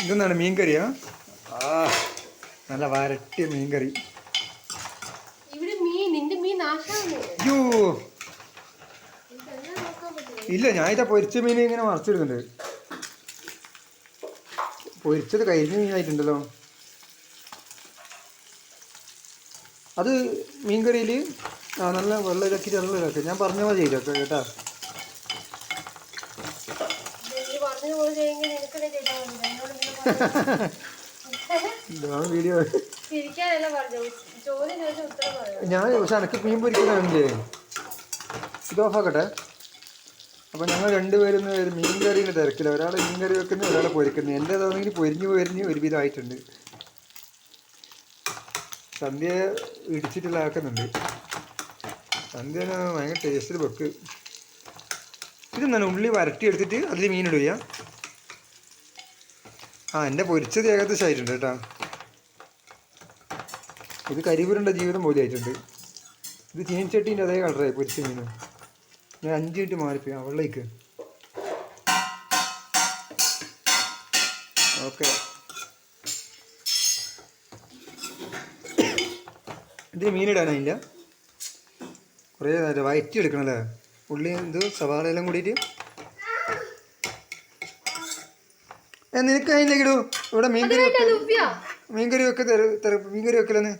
ഇതെന്താണ് മീൻകറിയാ? ആ നല്ല വരട്ടിയ മീൻകറി. അയ്യോ ഇല്ല, ഞാൻ ഇതാ പൊരിച്ച മീൻ ഇങ്ങനെ മറച്ചിടുന്നുണ്ട്. പൊരിച്ചത് കരിഞ്ഞ മീനായിട്ടുണ്ടല്ലോ. അത് മീൻകറിയിൽ നല്ല വെള്ളം ഇതാക്കിയിട്ട് നല്ല ഇതാക്കുക. ഞാൻ പറഞ്ഞ പോലെ ചെയ്തൊക്കെ കേട്ടാ. വീഡിയോ ഞാൻ പക്ഷെ എനക്ക് മീൻ പൊരിക്കുന്നതാണില്ലേ. ഇത് ഓഫാക്കട്ടെ. അപ്പോൾ ഞങ്ങൾ രണ്ടുപേരും മീൻ കറിയുടെ തിരക്കില്ല. ഒരാൾ മീൻ കറി വെക്കുന്നു, ഒരാൾ പൊരിക്കുന്നു. എൻ്റേതാണെങ്കിൽ പൊരിഞ്ഞ് ഒരുവിധമായിട്ടുണ്ട്. സന്ധ്യ ഇടിച്ചിട്ടുള്ള ആക്കുന്നുണ്ട്. സന്ധ്യ ഭയങ്കര ടേസ്റ്റിൽ വെക്ക്. ഇതെന്താണ് ഉള്ളി വരട്ടി എടുത്തിട്ട് അതിൽ മീനിടുക? എൻ്റെ പൊരിച്ചത് ഏകദേശം ആയിട്ടുണ്ട് കേട്ടോ. ഇത് കരിപുരണ്ട ജീവിതം പോലെ ആയിട്ടുണ്ട്. ഇത് ചീനിച്ചട്ടീൻ്റെ അതേ കളറായി പൊരിച്ച മീൻ. ഞാൻ 5 മിനിറ്റ് മാറിപ്പോയി. വെള്ളയ്ക്ക് ഓക്കെ. ഇതിന് മീനിടാനായില്ല. കുറേ നേരം വയറ്റി എടുക്കണല്ലേ ഉള്ളി. സവാളയെല്ലാം കൂടിയിട്ട്. നിനക്ക് അതിലേക്ക് ഇടൂ. ഇവിടെ മീൻകറി വെക്കലെന്ന്